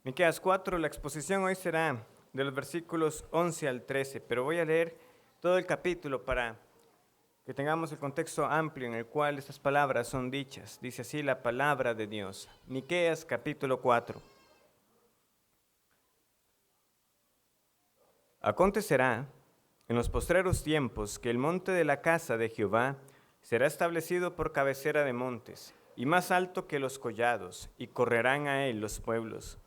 Miqueas 4, la exposición hoy será de los versículos 11 al 13, pero voy a leer todo el capítulo para que tengamos el contexto amplio en el cual estas palabras son dichas. Dice así la palabra de Dios. Miqueas capítulo 4. Acontecerá en los postreros tiempos que el monte de la casa de Jehová será establecido por cabecera de montes, y más alto que los collados, y correrán a él los pueblos.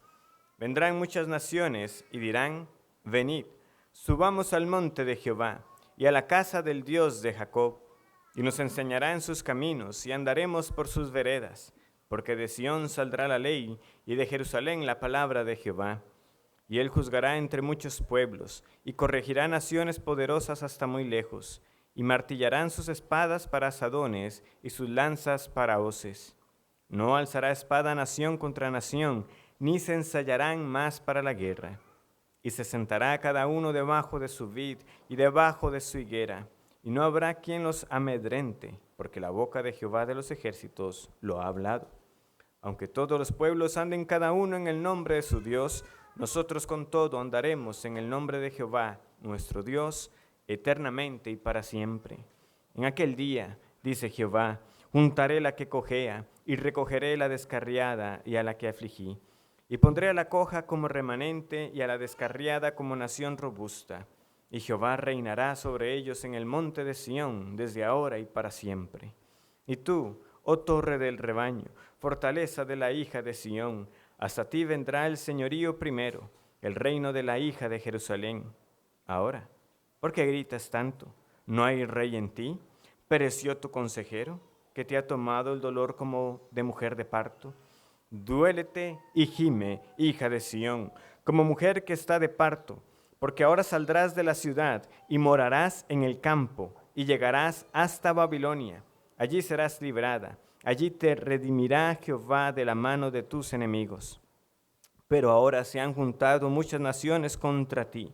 Vendrán muchas naciones y dirán, venid, subamos al monte de Jehová y a la casa del Dios de Jacob, y nos enseñará en sus caminos y andaremos por sus veredas, porque de Sión saldrá la ley y de Jerusalén la palabra de Jehová. Y él juzgará entre muchos pueblos y corregirá naciones poderosas hasta muy lejos, y martillarán sus espadas para asadones y sus lanzas para hoces. No alzará espada nación contra nación, ni se ensayarán más para la guerra. Y se sentará cada uno debajo de su vid y debajo de su higuera, y no habrá quien los amedrente, porque la boca de Jehová de los ejércitos lo ha hablado. Aunque todos los pueblos anden cada uno en el nombre de su Dios, nosotros con todo andaremos en el nombre de Jehová, nuestro Dios, eternamente y para siempre. En aquel día, dice Jehová, juntaré la que cojea, y recogeré la descarriada y a la que afligí. Y pondré a la coja como remanente y a la descarriada como nación robusta. Y Jehová reinará sobre ellos en el monte de Sión, desde ahora y para siempre. Y tú, oh torre del rebaño, fortaleza de la hija de Sión, hasta ti vendrá el señorío primero, el reino de la hija de Jerusalén. Ahora, ¿por qué gritas tanto? ¿No hay rey en ti? ¿Pereció tu consejero, que te ha tomado el dolor como de mujer de parto? Duélete y gime, hija de Sión, como mujer que está de parto, porque ahora saldrás de la ciudad y morarás en el campo, y llegarás hasta Babilonia. Allí serás librada, allí te redimirá Jehová de la mano de tus enemigos. Pero ahora se han juntado muchas naciones contra ti,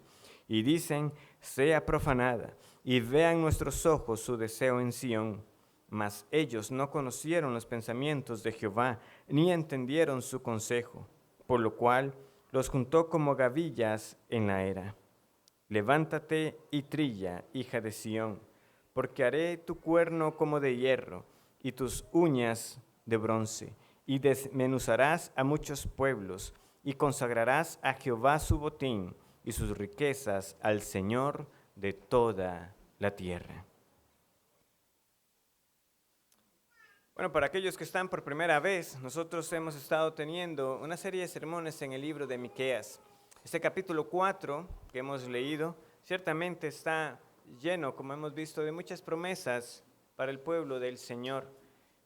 y dicen, sea profanada, y vean nuestros ojos su deseo en Sión. Mas ellos no conocieron los pensamientos de Jehová, ni entendieron su consejo, por lo cual los juntó como gavillas en la era. Levántate y trilla, hija de Sión, porque haré tu cuerno como de hierro, y tus uñas de bronce, y desmenuzarás a muchos pueblos, y consagrarás a Jehová su botín, y sus riquezas al Señor de toda la tierra. Bueno, para aquellos que están por primera vez, nosotros hemos estado teniendo una serie de sermones en el libro de Miqueas. Este capítulo 4 que hemos leído ciertamente está lleno, como hemos visto, de muchas promesas para el pueblo del Señor.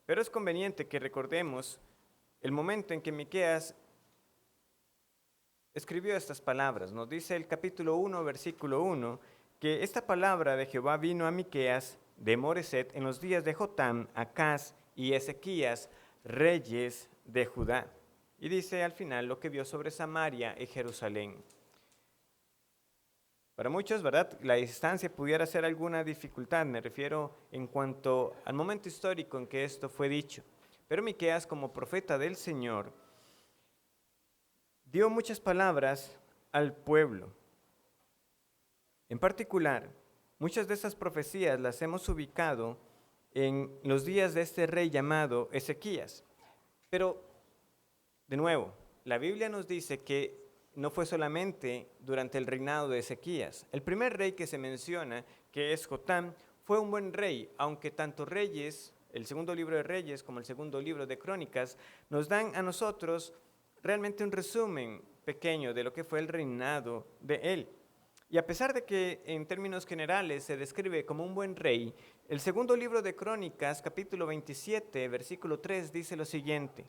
Pero es conveniente que recordemos el momento en que Miqueas escribió estas palabras. Nos dice el capítulo 1, versículo 1, que esta palabra de Jehová vino a Miqueas de Moreset en los días de Jotam, Acaz y Ezequías, reyes de Judá. Y dice al final lo que vio sobre Samaria y Jerusalén. Para muchos, ¿verdad?, la distancia pudiera ser alguna dificultad, me refiero en cuanto al momento histórico en que esto fue dicho. Pero Miqueas, como profeta del Señor, dio muchas palabras al pueblo. En particular, muchas de esas profecías las hemos ubicado en los días de este rey llamado Ezequías. Pero, de nuevo, la Biblia nos dice que no fue solamente durante el reinado de Ezequías. El primer rey que se menciona, que es Jotam, fue un buen rey, aunque tanto Reyes, el segundo libro de Reyes como el segundo libro de Crónicas, nos dan a nosotros realmente un resumen pequeño de lo que fue el reinado de él. Y a pesar de que en términos generales se describe como un buen rey, el segundo libro de Crónicas, capítulo 27, versículo 3, dice lo siguiente,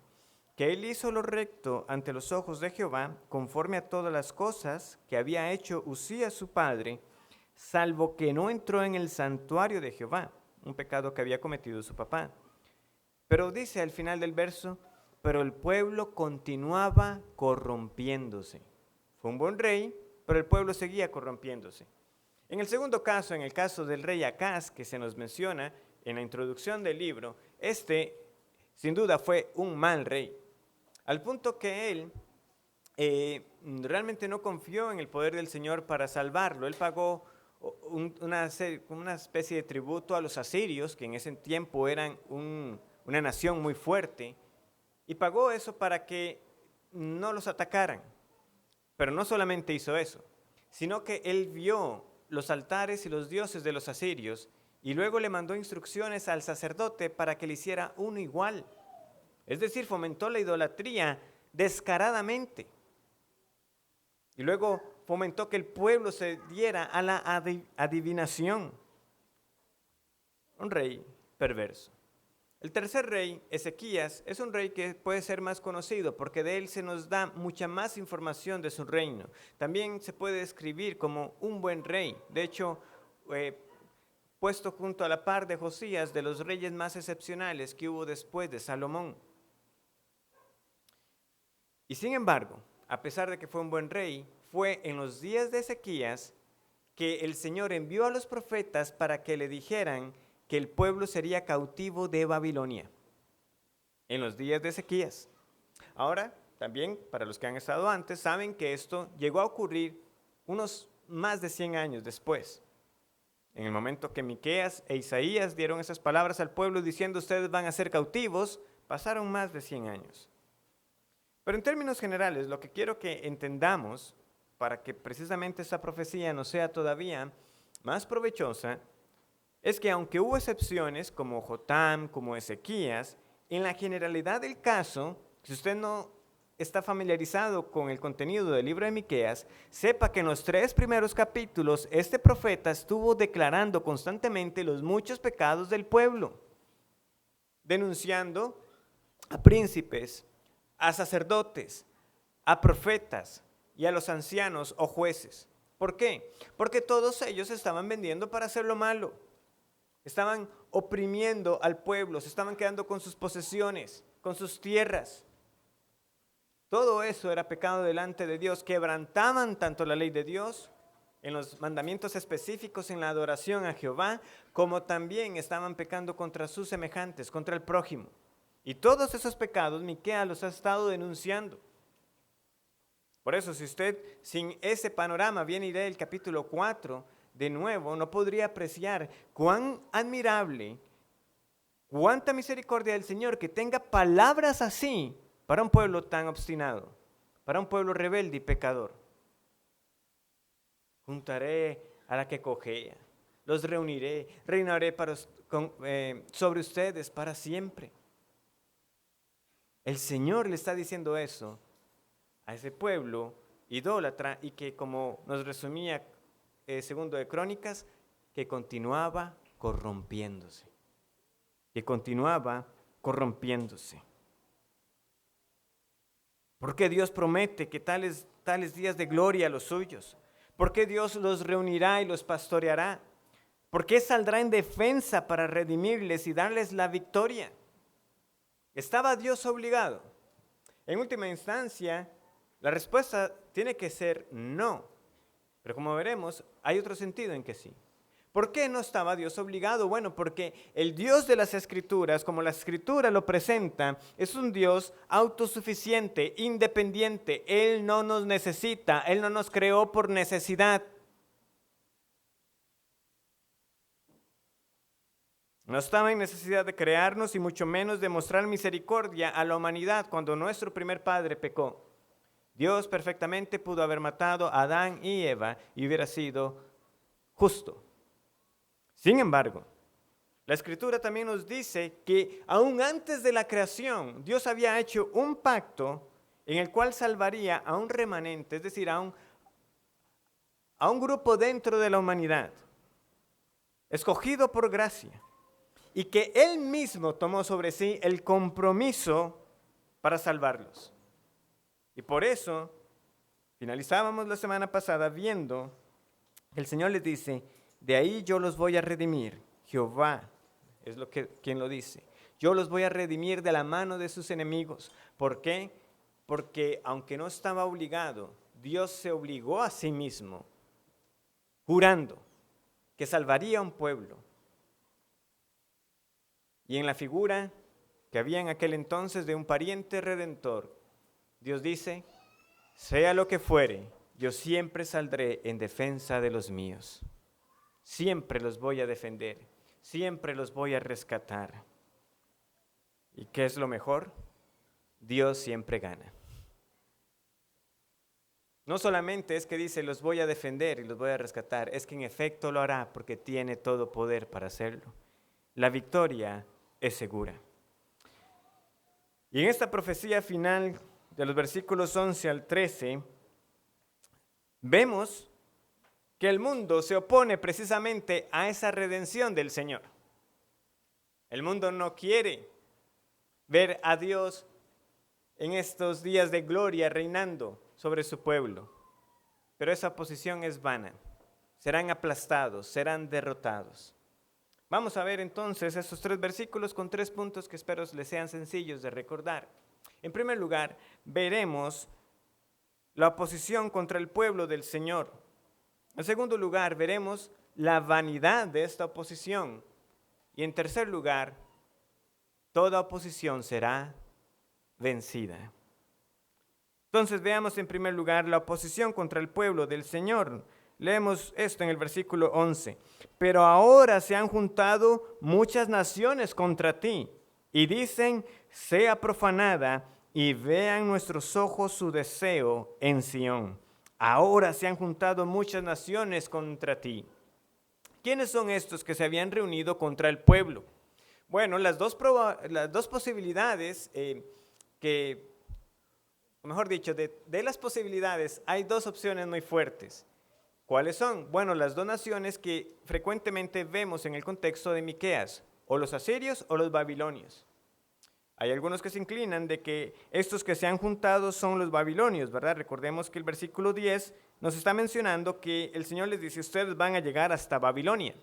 que él hizo lo recto ante los ojos de Jehová, conforme a todas las cosas que había hecho Usías su padre, salvo que no entró en el santuario de Jehová, un pecado que había cometido su papá. Pero dice al final del verso, pero el pueblo continuaba corrompiéndose. Fue un buen rey, pero el pueblo seguía corrompiéndose. En el segundo caso, en el caso del rey Acaz, que se nos menciona en la introducción del libro, sin duda fue un mal rey, al punto que él realmente no confió en el poder del Señor para salvarlo. Él pagó una especie de tributo a los asirios, que en ese tiempo eran una nación muy fuerte, y pagó eso para que no los atacaran. Pero no solamente hizo eso, sino que él vio los altares y los dioses de los asirios y luego le mandó instrucciones al sacerdote para que le hiciera uno igual. Es decir, fomentó la idolatría descaradamente. Y luego fomentó que el pueblo se diera a la adivinación. Un rey perverso. El tercer rey, Ezequías, es un rey que puede ser más conocido porque de él se nos da mucha más información de su reino. También se puede describir como un buen rey. De hecho, puesto junto a la par de Josías, de los reyes más excepcionales que hubo después de Salomón. Y sin embargo, a pesar de que fue un buen rey, fue en los días de Ezequías que el Señor envió a los profetas para que le dijeran que el pueblo sería cautivo de Babilonia. En los días de Ezequías. Ahora, también, para los que han estado antes, saben que esto llegó a ocurrir unos más de 100 años después. En el momento que Miqueas e Isaías dieron esas palabras al pueblo diciendo ustedes van a ser cautivos, pasaron más de 100 años. Pero en términos generales, lo que quiero que entendamos, para que precisamente esta profecía nos sea todavía más provechosa, es que aunque hubo excepciones como Jotam, como Ezequías, en la generalidad del caso, si usted no está familiarizado con el contenido del libro de Miqueas, sepa que en los 3 primeros capítulos este profeta estuvo declarando constantemente los muchos pecados del pueblo, denunciando a príncipes, a sacerdotes, a profetas y a los ancianos o jueces. ¿Por qué? Porque todos ellos estaban vendiendo para hacer lo malo. Estaban oprimiendo al pueblo, se estaban quedando con sus posesiones, con sus tierras. Todo eso era pecado delante de Dios. Quebrantaban tanto la ley de Dios en los mandamientos específicos en la adoración a Jehová, como también estaban pecando contra sus semejantes, contra el prójimo. Y todos esos pecados Miqueas los ha estado denunciando. Por eso, si usted sin ese panorama viene y lee el capítulo 4, de nuevo, no podría apreciar cuán admirable, cuánta misericordia del Señor que tenga palabras así para un pueblo tan obstinado, para un pueblo rebelde y pecador. Juntaré a la que cojea, los reuniré, reinaré sobre ustedes para siempre. El Señor le está diciendo eso a ese pueblo idólatra y que, como nos resumía segundo de Crónicas, que continuaba corrompiéndose. Que continuaba corrompiéndose. ¿Por qué Dios promete que tales días de gloria a los suyos? ¿Por qué Dios los reunirá y los pastoreará? ¿Por qué saldrá en defensa para redimirles y darles la victoria? ¿Estaba Dios obligado? En última instancia, la respuesta tiene que ser no. Pero como veremos, hay otro sentido en que sí. ¿Por qué no estaba Dios obligado? Bueno, porque el Dios de las Escrituras, como la Escritura lo presenta, es un Dios autosuficiente, independiente. Él no nos necesita, Él no nos creó por necesidad. No estaba en necesidad de crearnos y mucho menos de mostrar misericordia a la humanidad cuando nuestro primer padre pecó. Dios perfectamente pudo haber matado a Adán y Eva y hubiera sido justo. Sin embargo, la Escritura también nos dice que aún antes de la creación, Dios había hecho un pacto en el cual salvaría a un remanente, es decir, a un grupo dentro de la humanidad, escogido por gracia, y que Él mismo tomó sobre sí el compromiso para salvarlos. Y por eso, finalizábamos la semana pasada viendo que el Señor les dice, de ahí yo los voy a redimir. Jehová es quien lo dice. Yo los voy a redimir de la mano de sus enemigos. ¿Por qué? Porque aunque no estaba obligado, Dios se obligó a sí mismo, jurando que salvaría a un pueblo. Y en la figura que había en aquel entonces de un pariente redentor, Dios dice sea lo que fuere, yo siempre saldré en defensa de los míos. Siempre los voy a defender, siempre los voy a rescatar. ¿Y qué es lo mejor? Dios siempre gana. No solamente es que dice, los voy a defender y los voy a rescatar, es que en efecto lo hará porque tiene todo poder para hacerlo. La victoria es segura. Y en esta profecía final de los versículos 11 al 13, vemos que el mundo se opone precisamente a esa redención del Señor. El mundo no quiere ver a Dios en estos días de gloria reinando sobre su pueblo. Pero esa oposición es vana. Serán aplastados, serán derrotados. Vamos a ver entonces estos 3 versículos con 3 puntos que espero les sean sencillos de recordar. En primer lugar, veremos la oposición contra el pueblo del Señor. En segundo lugar, veremos la vanidad de esta oposición. Y en tercer lugar, toda oposición será vencida. Entonces veamos en primer lugar la oposición contra el pueblo del Señor. Leemos esto en el versículo 11. Pero ahora se han juntado muchas naciones contra ti y dicen, sea profanada y vean nuestros ojos su deseo en Sión. Ahora se han juntado muchas naciones contra ti. ¿Quiénes son estos que se habían reunido contra el pueblo? Bueno, las dos posibilidades mejor dicho, de las posibilidades hay 2 opciones muy fuertes. ¿Cuáles son? Bueno, las 2 naciones que frecuentemente vemos en el contexto de Miqueas, o los asirios o los babilonios. Hay algunos que se inclinan de que estos que se han juntado son los babilonios, ¿verdad? Recordemos que el versículo 10 nos está mencionando que el Señor les dice, ustedes van a llegar hasta Babilonia.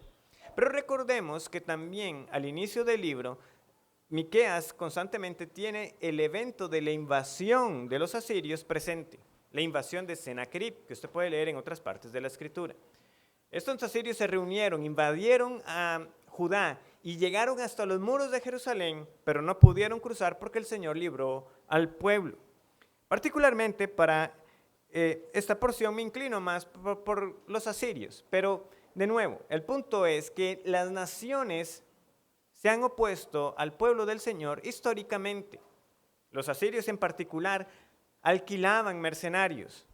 Pero recordemos que también al inicio del libro, Miqueas constantemente tiene el evento de la invasión de los asirios presente, la invasión de Sennacherib, que usted puede leer en otras partes de la Escritura. Estos asirios se reunieron, invadieron a Judá y llegaron hasta los muros de Jerusalén, pero no pudieron cruzar porque el Señor libró al pueblo. Particularmente para esta porción me inclino más por los asirios, pero de nuevo, el punto es que las naciones se han opuesto al pueblo del Señor históricamente. Los asirios en particular alquilaban mercenarios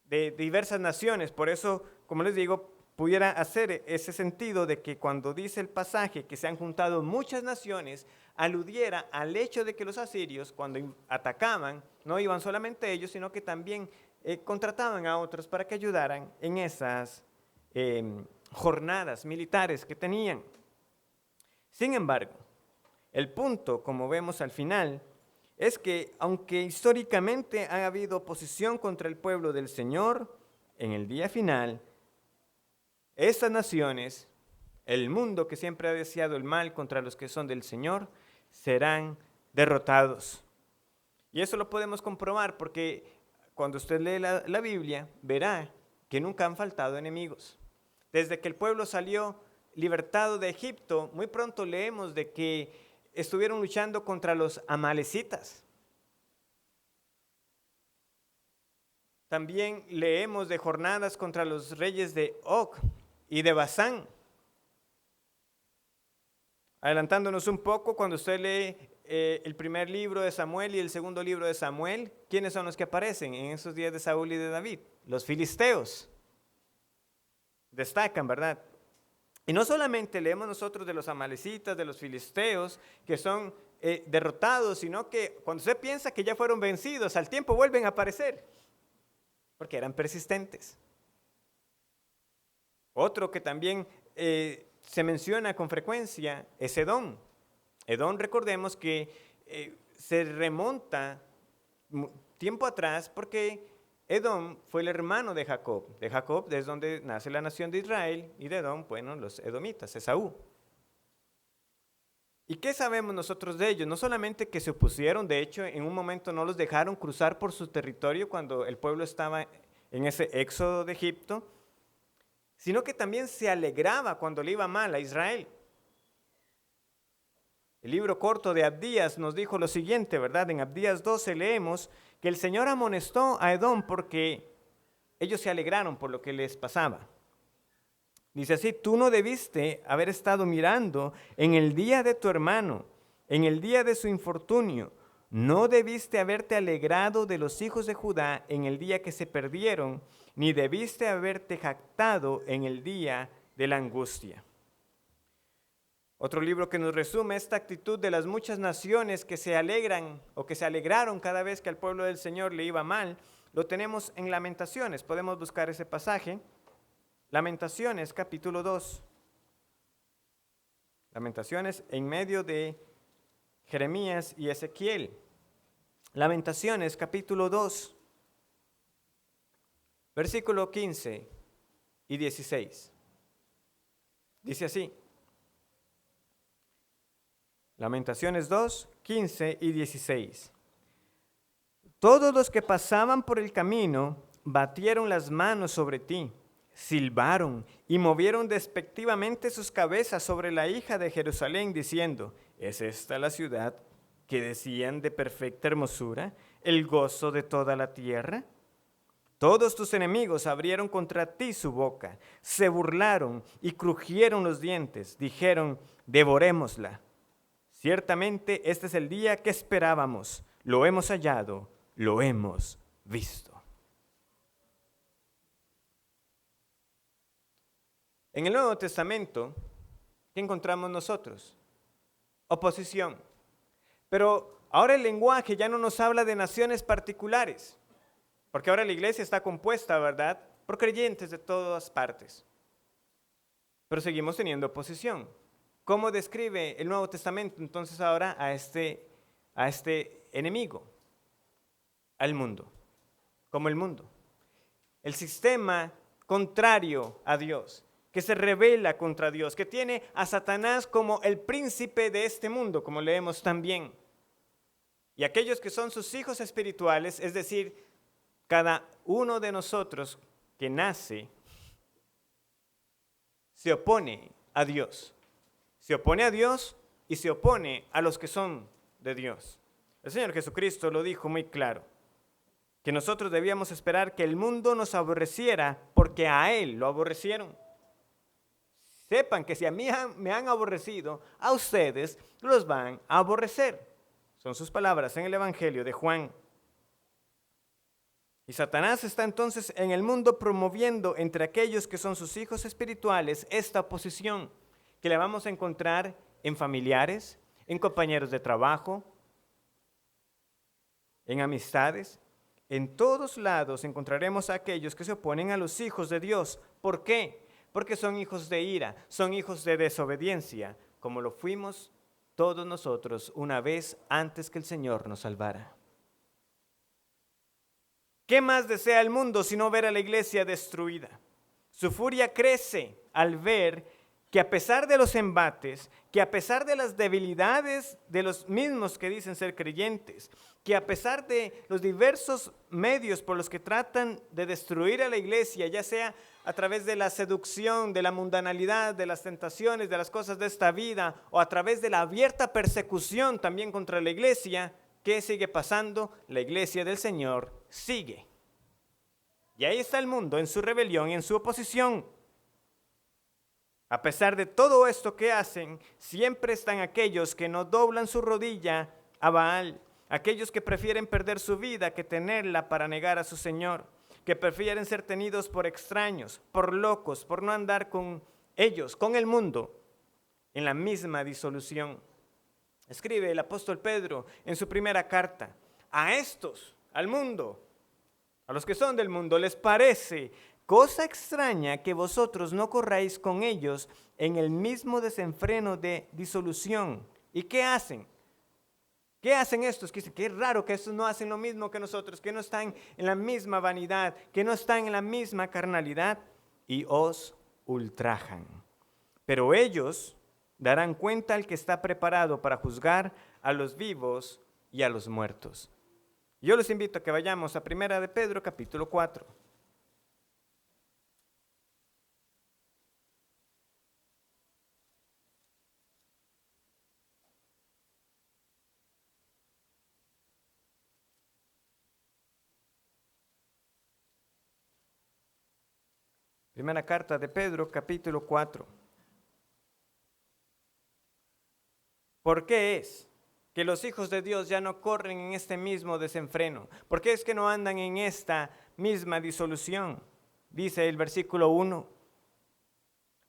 de diversas naciones, por eso, como les digo, pudiera hacer ese sentido de que cuando dice el pasaje que se han juntado muchas naciones, aludiera al hecho de que los asirios cuando atacaban no iban solamente ellos, sino que también contrataban a otros para que ayudaran en esas jornadas militares que tenían. Sin embargo, el punto, como vemos al final, es que aunque históricamente ha habido oposición contra el pueblo del Señor, en el día final, estas naciones, el mundo que siempre ha deseado el mal contra los que son del Señor, serán derrotados. Y eso lo podemos comprobar porque cuando usted lee la Biblia, verá que nunca han faltado enemigos. Desde que el pueblo salió libertado de Egipto, muy pronto leemos de que estuvieron luchando contra los amalecitas. También leemos de jornadas contra los reyes de Og y de Basán. Adelantándonos un poco, cuando usted lee el primer libro de Samuel y el segundo libro de Samuel, ¿quiénes son los que aparecen en esos días de Saúl y de David? Los filisteos. Destacan, ¿verdad? Y no solamente leemos nosotros de los amalecitas, de los filisteos, que son derrotados, sino que cuando usted piensa que ya fueron vencidos, al tiempo vuelven a aparecer, porque eran persistentes. Otro que también se menciona con frecuencia es Edom. Edom, recordemos que se remonta tiempo atrás porque Edom fue el hermano de Jacob. De Jacob es donde nace la nación de Israel y de Edom, bueno, los edomitas, Esaú. ¿Y qué sabemos nosotros de ellos? No solamente que se opusieron, de hecho, en un momento no los dejaron cruzar por su territorio cuando el pueblo estaba en ese éxodo de Egipto, sino que también se alegraba cuando le iba mal a Israel. El libro corto de Abdías nos dijo lo siguiente, ¿verdad? En Abdías 12 leemos que el Señor amonestó a Edom porque ellos se alegraron por lo que les pasaba. Dice así: tú no debiste haber estado mirando en el día de tu hermano, en el día de su infortunio. No debiste haberte alegrado de los hijos de Judá en el día que se perdieron, ni debiste haberte jactado en el día de la angustia. Otro libro que nos resume esta actitud de las muchas naciones que se alegran o que se alegraron cada vez que al pueblo del Señor le iba mal, lo tenemos en Lamentaciones. Podemos buscar ese pasaje. Lamentaciones, capítulo 2. Lamentaciones en medio de Jeremías y Ezequiel. Lamentaciones, capítulo 2, versículo 15 y 16. Dice así. Lamentaciones 2, 15 y 16. Todos los que pasaban por el camino batieron las manos sobre ti, silbaron y movieron despectivamente sus cabezas sobre la hija de Jerusalén, diciendo: ¿es esta la ciudad que decían de perfecta hermosura, el gozo de toda la tierra? Todos tus enemigos abrieron contra ti su boca, se burlaron y crujieron los dientes, dijeron: devorémosla. Ciertamente este es el día que esperábamos, lo hemos hallado, lo hemos visto. En el Nuevo Testamento, ¿qué encontramos nosotros? Oposición. Pero ahora el lenguaje ya no nos habla de naciones particulares, porque ahora la iglesia está compuesta, ¿verdad?, por creyentes de todas partes. Pero seguimos teniendo oposición. ¿Cómo describe el Nuevo Testamento entonces ahora a este enemigo? Al mundo, como el mundo. El sistema contrario a Dios, que se rebela contra Dios, que tiene a Satanás como el príncipe de este mundo, como leemos también. Y aquellos que son sus hijos espirituales, es decir, cada uno de nosotros que nace, se opone a Dios. Se opone a Dios y se opone a los que son de Dios. El Señor Jesucristo lo dijo muy claro, que nosotros debíamos esperar que el mundo nos aborreciera porque a Él lo aborrecieron. Sepan que si a mí me han aborrecido, a ustedes los van a aborrecer. Son sus palabras en el Evangelio de Juan. Y Satanás está entonces en el mundo promoviendo entre aquellos que son sus hijos espirituales esta oposición, que la vamos a encontrar en familiares, en compañeros de trabajo, en amistades. En todos lados encontraremos a aquellos que se oponen a los hijos de Dios. ¿Por qué? Porque son hijos de ira, son hijos de desobediencia, como lo fuimos todos nosotros una vez antes que el Señor nos salvara. ¿Qué más desea el mundo sino ver a la iglesia destruida? Su furia crece al ver que a pesar de los embates, que a pesar de las debilidades de los mismos que dicen ser creyentes, que a pesar de los diversos medios por los que tratan de destruir a la iglesia, ya sea a través de la seducción, de la mundanalidad, de las tentaciones, de las cosas de esta vida, o a través de la abierta persecución también contra la iglesia, ¿qué sigue pasando? La iglesia del Señor sigue. Y ahí está el mundo en su rebelión y en su oposición. A pesar de todo esto que hacen, siempre están aquellos que no doblan su rodilla a Baal, aquellos que prefieren perder su vida que tenerla para negar a su Señor, que prefieren ser tenidos por extraños, por locos, por no andar con ellos, con el mundo, en la misma disolución. Escribe el apóstol Pedro en su primera carta: a estos, al mundo, a los que son del mundo, les parece cosa extraña que vosotros no corráis con ellos en el mismo desenfreno de disolución. ¿Y qué hacen? ¿Qué hacen estos? Que dicen, qué raro que estos no hacen lo mismo que nosotros, que no están en la misma vanidad, que no están en la misma carnalidad, y os ultrajan. Pero ellos darán cuenta al que está preparado para juzgar a los vivos y a los muertos. Yo les invito a que vayamos a 1 de Pedro, capítulo 4. Primera carta de Pedro, capítulo 4. ¿Por qué es que los hijos de Dios ya no corren en este mismo desenfreno? ¿Por qué es que no andan en esta misma disolución? Dice el versículo 1.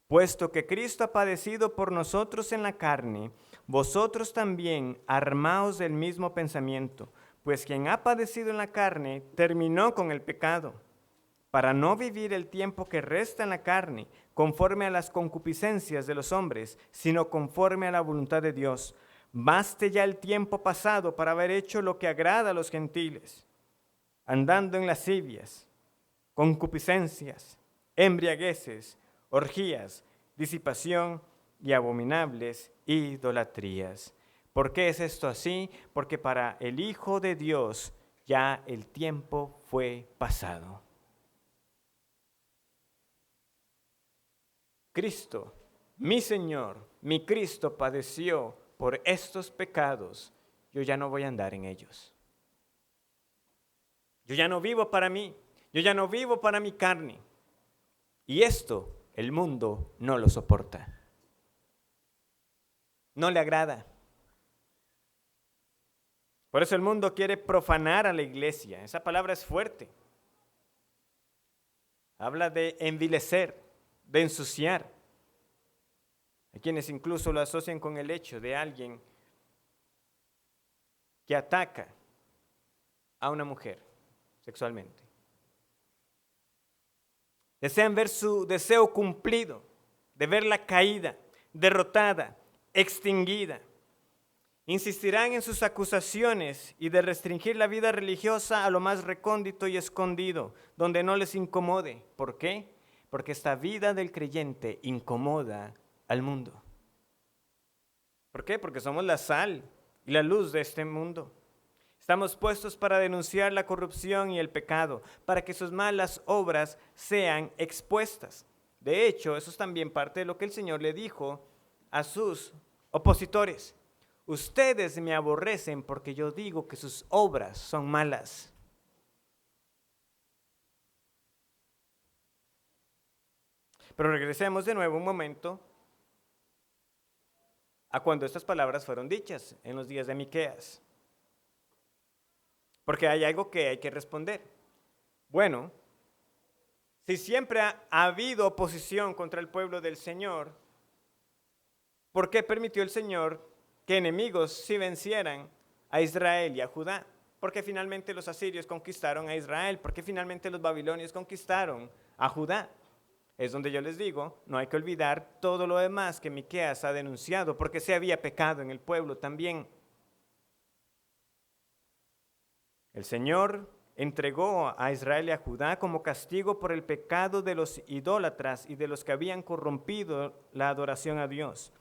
Puesto que Cristo ha padecido por nosotros en la carne, vosotros también armaos del mismo pensamiento, pues quien ha padecido en la carne terminó con el pecado, para no vivir el tiempo que resta en la carne, conforme a las concupiscencias de los hombres, sino conforme a la voluntad de Dios. Baste ya el tiempo pasado para haber hecho lo que agrada a los gentiles, andando en lascivias, concupiscencias, embriagueces, orgías, disipación y abominables idolatrías. ¿Por qué es esto así? Porque para el Hijo de Dios ya el tiempo fue pasado. Cristo, mi Señor, mi Cristo padeció por estos pecados. Yo ya no voy a andar en ellos. Yo ya no vivo para mí. Yo ya no vivo para mi carne. Y esto el mundo no lo soporta. No le agrada. Por eso el mundo quiere profanar a la iglesia. Esa palabra es fuerte. Habla de envilecer, de ensuciar. Hay quienes incluso lo asocian con el hecho de alguien que ataca a una mujer sexualmente. Desean ver su deseo cumplido, de verla caída, derrotada, extinguida. Insistirán en sus acusaciones y de restringir la vida religiosa a lo más recóndito y escondido, donde no les incomode. ¿Por qué? Porque esta vida del creyente incomoda al mundo. ¿Por qué? Porque somos la sal y la luz de este mundo. Estamos puestos para denunciar la corrupción y el pecado, para que sus malas obras sean expuestas. De hecho, eso es también parte de lo que el Señor le dijo a sus opositores. Ustedes me aborrecen porque yo digo que sus obras son malas. Pero regresemos de nuevo un momento a cuando estas palabras fueron dichas en los días de Miqueas. Porque hay algo que hay que responder. Bueno, si siempre ha habido oposición contra el pueblo del Señor, ¿por qué permitió el Señor que enemigos sí vencieran a Israel y a Judá? Porque finalmente los asirios conquistaron a Israel, porque finalmente los babilonios conquistaron a Judá. Es donde yo les digo, no hay que olvidar todo lo demás que Miqueas ha denunciado, porque se había pecado en el pueblo también. El Señor entregó a Israel y a Judá como castigo por el pecado de los idólatras y de los que habían corrompido la adoración a Dios.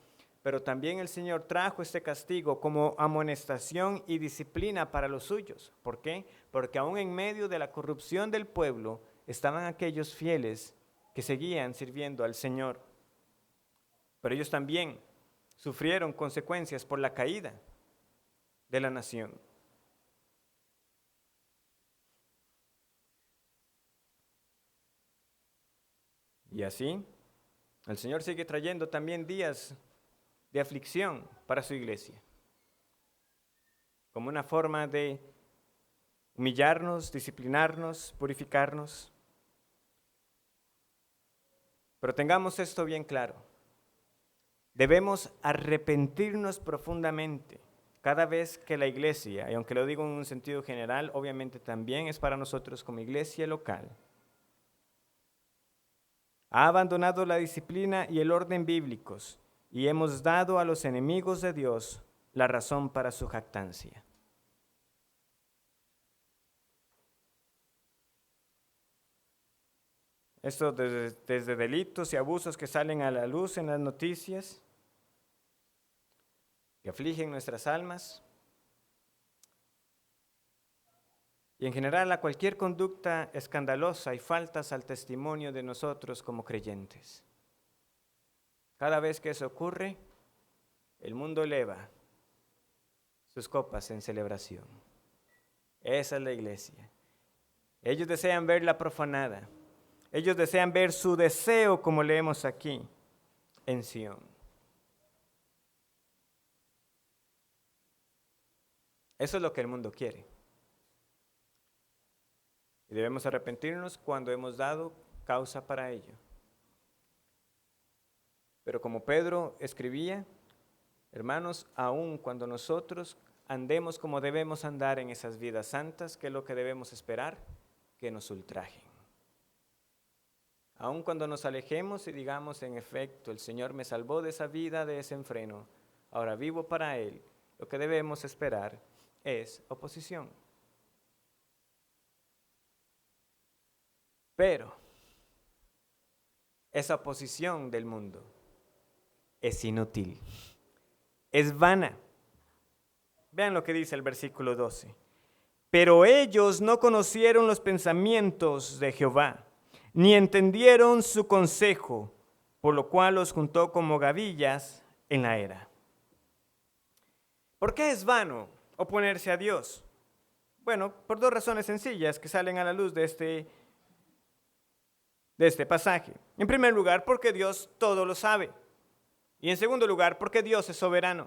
Pero también el Señor trajo este castigo como amonestación y disciplina para los suyos. ¿Por qué? Porque aún en medio de la corrupción del pueblo estaban aquellos fieles que seguían sirviendo al Señor. Pero ellos también sufrieron consecuencias por la caída de la nación. Y así, el Señor sigue trayendo también días de aflicción para su iglesia, como una forma de humillarnos, disciplinarnos, purificarnos. Pero tengamos esto bien claro. Debemos arrepentirnos profundamente cada vez que la iglesia, y aunque lo digo en un sentido general, obviamente también es para nosotros como iglesia local, ha abandonado la disciplina y el orden bíblicos y hemos dado a los enemigos de Dios la razón para su jactancia. Esto desde delitos y abusos que salen a la luz en las noticias, que afligen nuestras almas, y en general a cualquier conducta escandalosa y faltas al testimonio de nosotros como creyentes. Cada vez que eso ocurre, el mundo eleva sus copas en celebración. Esa es la iglesia. Ellos desean verla profanada. Ellos desean ver su deseo, como leemos aquí, en Sión. Eso es lo que el mundo quiere. Y debemos arrepentirnos cuando hemos dado causa para ello. Pero como Pedro escribía, hermanos, aun cuando nosotros andemos como debemos andar en esas vidas santas, ¿qué es lo que debemos esperar? Que nos ultrajen. Aun cuando nos alejemos y digamos, en efecto, el Señor me salvó de esa vida, de ese enfreno, ahora vivo para Él, lo que debemos esperar es oposición. Pero esa oposición del mundo es inútil, es vana. Vean lo que dice el versículo 12. Pero ellos no conocieron los pensamientos de Jehová, ni entendieron su consejo, por lo cual los juntó como gavillas en la era. ¿Por qué es vano oponerse a Dios? Bueno, por dos razones sencillas que salen a la luz de este pasaje. En primer lugar, porque Dios todo lo sabe. Y en segundo lugar, porque Dios es soberano.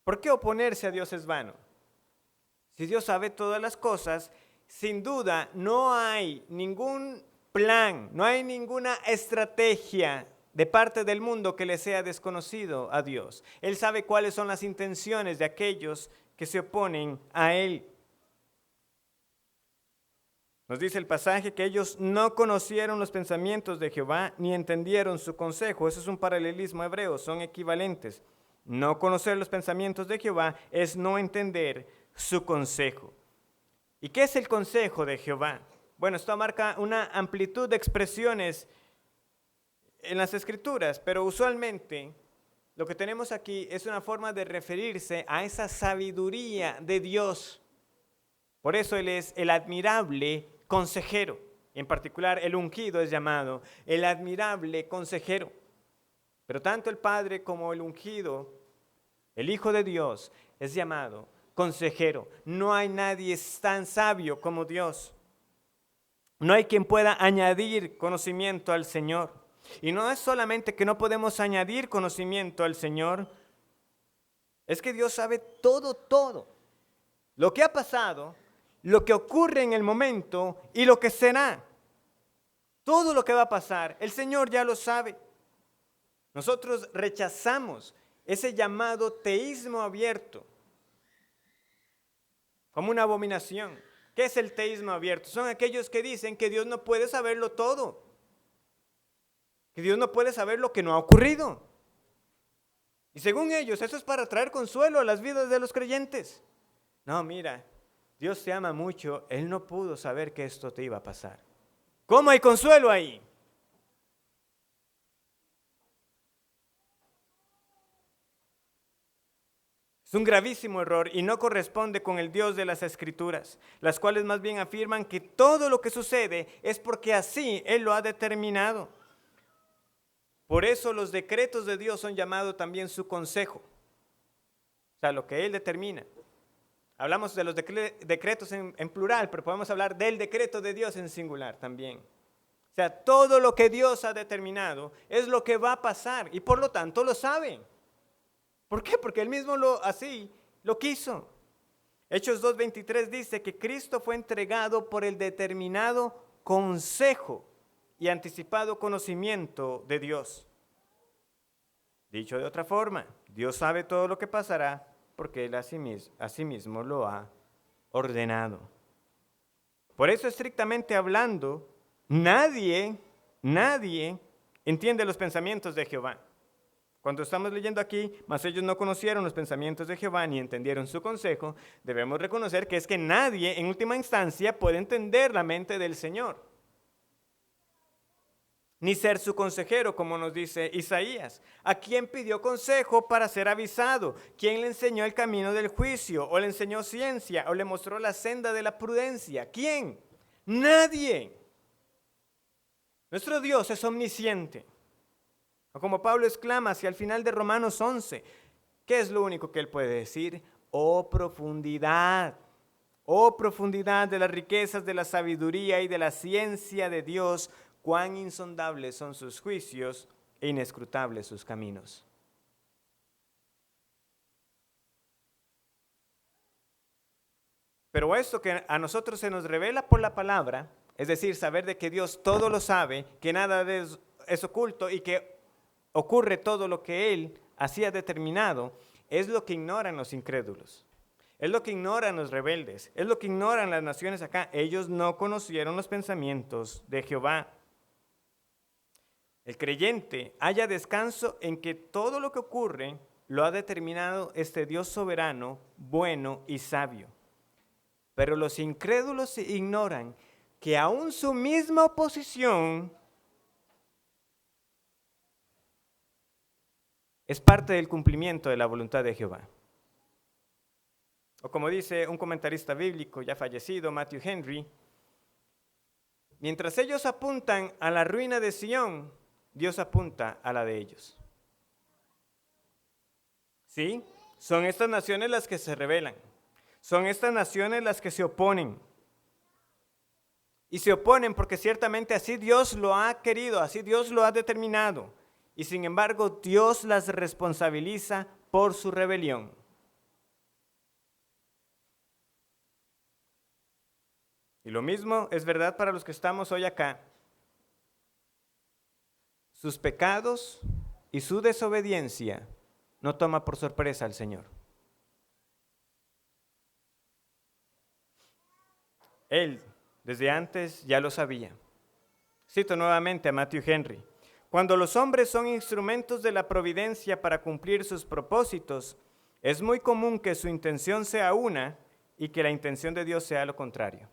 ¿Por qué oponerse a Dios es vano? Si Dios sabe todas las cosas, sin duda no hay ningún plan, no hay ninguna estrategia de parte del mundo que le sea desconocido a Dios. Él sabe cuáles son las intenciones de aquellos que se oponen a Él. Nos dice el pasaje que ellos no conocieron los pensamientos de Jehová ni entendieron su consejo. Eso es un paralelismo hebreo, son equivalentes. No conocer los pensamientos de Jehová es no entender su consejo. ¿Y qué es el consejo de Jehová? Bueno, esto marca una amplitud de expresiones en las Escrituras, pero usualmente lo que tenemos aquí es una forma de referirse a esa sabiduría de Dios. Por eso Él es el admirable consejero. En particular, el ungido es llamado el admirable consejero. Pero tanto el Padre como el ungido, el Hijo de Dios, es llamado consejero. No hay nadie tan sabio como Dios. No hay quien pueda añadir conocimiento al Señor. Y no es solamente que no podemos añadir conocimiento al Señor, es que Dios sabe todo. Lo que ha pasado, lo que ocurre en el momento y lo que será. Todo lo que va a pasar, el Señor ya lo sabe. Nosotros rechazamos ese llamado teísmo abierto como una abominación. ¿Qué es el teísmo abierto? Son aquellos que dicen que Dios no puede saberlo todo, que Dios no puede saber lo que no ha ocurrido. Y según ellos, eso es para traer consuelo a las vidas de los creyentes. No, mira, Dios te ama mucho, Él no pudo saber que esto te iba a pasar. ¿Cómo hay consuelo ahí? Es un gravísimo error y no corresponde con el Dios de las Escrituras, las cuales más bien afirman que todo lo que sucede es porque así Él lo ha determinado. Por eso los decretos de Dios son llamados también su consejo, o sea, lo que Él determina. Hablamos de los decretos en plural, pero podemos hablar del decreto de Dios en singular también. O sea, todo lo que Dios ha determinado es lo que va a pasar y por lo tanto lo sabe. ¿Por qué? Porque Él mismo así lo quiso. Hechos 2:23 dice que Cristo fue entregado por el determinado consejo y anticipado conocimiento de Dios. Dicho de otra forma, Dios sabe todo lo que pasará porque Él asimismo lo ha ordenado. Por eso, estrictamente hablando, nadie entiende los pensamientos de Jehová. Cuando estamos leyendo aquí, mas ellos no conocieron los pensamientos de Jehová ni entendieron su consejo, debemos reconocer que es que nadie en última instancia puede entender la mente del Señor, ni ser su consejero, como nos dice Isaías. ¿A quién pidió consejo para ser avisado? ¿Quién le enseñó el camino del juicio? ¿O le enseñó ciencia? ¿O le mostró la senda de la prudencia? ¿Quién? Nadie. Nuestro Dios es omnisciente. O como Pablo exclama hacia el final de Romanos 11, ¿qué es lo único que él puede decir? Oh profundidad, Oh profundidad de las riquezas de la sabiduría y de la ciencia de Dios, cuán insondables son sus juicios e inescrutables sus caminos. Pero esto que a nosotros se nos revela por la palabra, es decir, saber de que Dios todo lo sabe, que nada de eso es oculto y que ocurre todo lo que Él hacía determinado, es lo que ignoran los incrédulos. Es lo que ignoran los rebeldes, es lo que ignoran las naciones acá. Ellos no conocieron los pensamientos de Jehová. El creyente halla descanso en que todo lo que ocurre lo ha determinado este Dios soberano, bueno y sabio. Pero los incrédulos ignoran que aún su misma oposición es parte del cumplimiento de la voluntad de Jehová. O como dice un comentarista bíblico ya fallecido, Matthew Henry, mientras ellos apuntan a la ruina de Sión, Dios apunta a la de ellos. ¿Sí? Son estas naciones las que se rebelan. Son estas naciones las que se oponen. Y se oponen porque ciertamente así Dios lo ha querido, así Dios lo ha determinado. Y sin embargo, Dios las responsabiliza por su rebelión. Y lo mismo es verdad para los que estamos hoy acá. Sus pecados y su desobediencia no toma por sorpresa al Señor. Él, desde antes, ya lo sabía. Cito nuevamente a Matthew Henry. Cuando los hombres son instrumentos de la providencia para cumplir sus propósitos, es muy común que su intención sea una y que la intención de Dios sea lo contrario.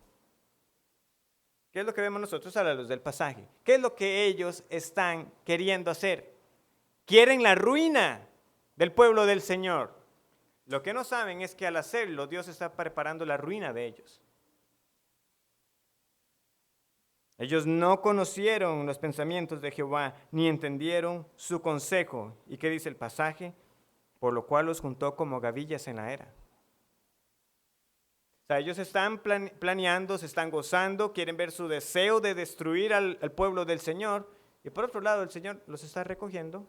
¿Qué es lo que vemos nosotros a la luz del pasaje? ¿Qué es lo que ellos están queriendo hacer? Quieren la ruina del pueblo del Señor. Lo que no saben es que al hacerlo, Dios está preparando la ruina de ellos. Ellos no conocieron los pensamientos de Jehová, ni entendieron su consejo. ¿Y qué dice el pasaje? Por lo cual los juntó como gavillas en la era. O sea, ellos están planeando, se están gozando, quieren ver su deseo de destruir al pueblo del Señor. Y por otro lado, el Señor los está recogiendo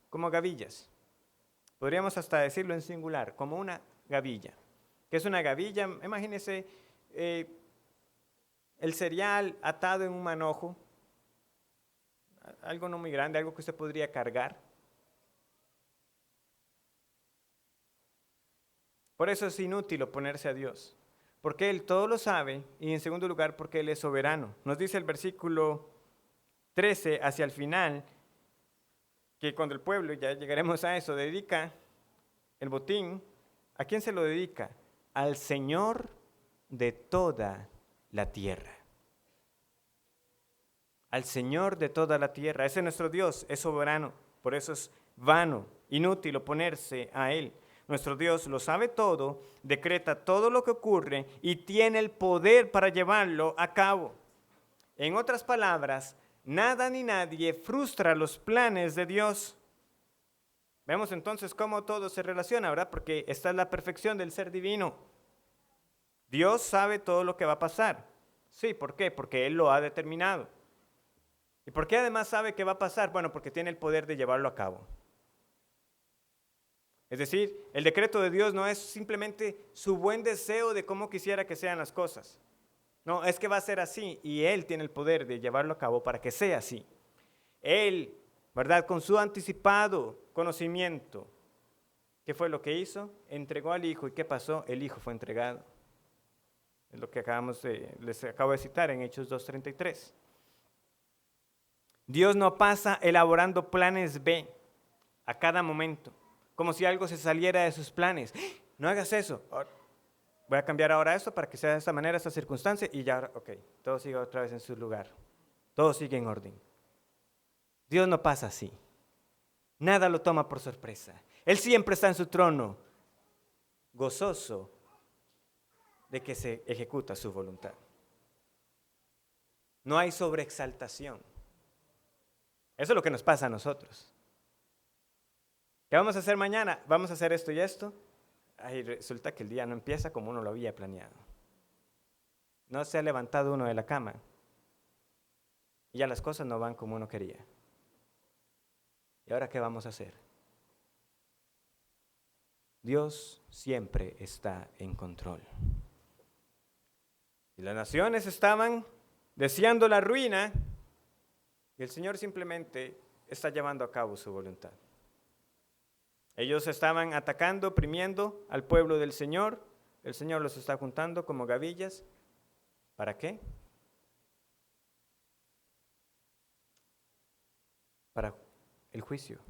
como gavillas. Podríamos hasta decirlo en singular, como una gavilla. ¿Qué es una gavilla? Imagínense el cereal atado en un manojo, algo no muy grande, algo que usted podría cargar. Por eso es inútil oponerse a Dios, porque Él todo lo sabe y en segundo lugar porque Él es soberano. Nos dice el versículo 13 hacia el final que cuando el pueblo, ya llegaremos a eso, dedica el botín, ¿a quién se lo dedica? Al Señor de toda la tierra. Al Señor de toda la tierra. Ese es nuestro Dios, es soberano. Por eso es vano, inútil oponerse a Él. Nuestro Dios lo sabe todo, decreta todo lo que ocurre y tiene el poder para llevarlo a cabo. En otras palabras, nada ni nadie frustra los planes de Dios. Vemos entonces cómo todo se relaciona, ¿verdad? Porque esta es la perfección del ser divino. Dios sabe todo lo que va a pasar. Sí, ¿por qué? Porque Él lo ha determinado. ¿Y por qué además sabe que va a pasar? Bueno, porque tiene el poder de llevarlo a cabo. Es decir, el decreto de Dios no es simplemente su buen deseo de cómo quisiera que sean las cosas. No, es que va a ser así y Él tiene el poder de llevarlo a cabo para que sea así. Él, ¿verdad? Con su anticipado conocimiento, ¿qué fue lo que hizo? Entregó al Hijo. ¿Y qué pasó? El Hijo fue entregado. Es lo que les acabo de citar en Hechos 2:33. Dios no pasa elaborando planes B a cada momento, como si algo se saliera de sus planes. No hagas eso. Voy a cambiar ahora esto para que sea de esta manera, esta circunstancia, y ya, ok, todo sigue otra vez en su lugar. Todo sigue en orden. Dios no pasa así. Nada lo toma por sorpresa. Él siempre está en su trono, gozoso de que se ejecuta su voluntad. No hay sobreexaltación. Eso es lo que nos pasa a nosotros. ¿Qué vamos a hacer mañana? Vamos a hacer esto y esto. Ahí resulta que el día no empieza como uno lo había planeado. No se ha levantado uno de la cama. Y ya las cosas no van como uno quería. ¿Y ahora qué vamos a hacer? Dios siempre está en control. Y las naciones estaban deseando la ruina y el Señor simplemente está llevando a cabo su voluntad. Ellos estaban atacando, oprimiendo al pueblo del Señor. El Señor los está juntando como gavillas. ¿Para qué? Para el juicio.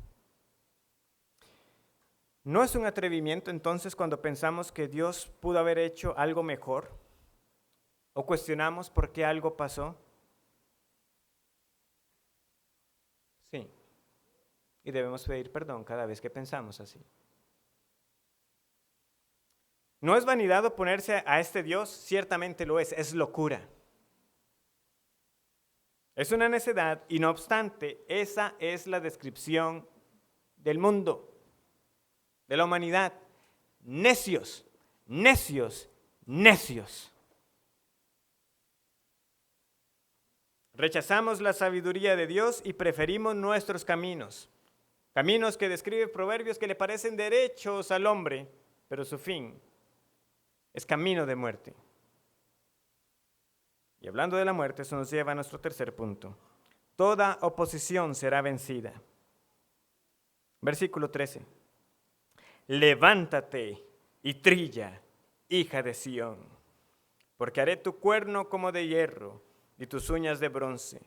¿No es un atrevimiento entonces cuando pensamos que Dios pudo haber hecho algo mejor? ¿O cuestionamos por qué algo pasó? Sí. Y debemos pedir perdón cada vez que pensamos así. ¿No es vanidad oponerse a este Dios? Ciertamente lo es locura. Es una necedad y no obstante, esa es la descripción del mundo, de la humanidad. Necios, necios, necios. Rechazamos la sabiduría de Dios y preferimos nuestros caminos. Caminos que describe Proverbios que le parecen derechos al hombre, pero su fin es camino de muerte. Y hablando de la muerte, eso nos lleva a nuestro tercer punto. Toda oposición será vencida. Versículo 13. Levántate y trilla, hija de Sión, porque haré tu cuerno como de hierro y tus uñas de bronce,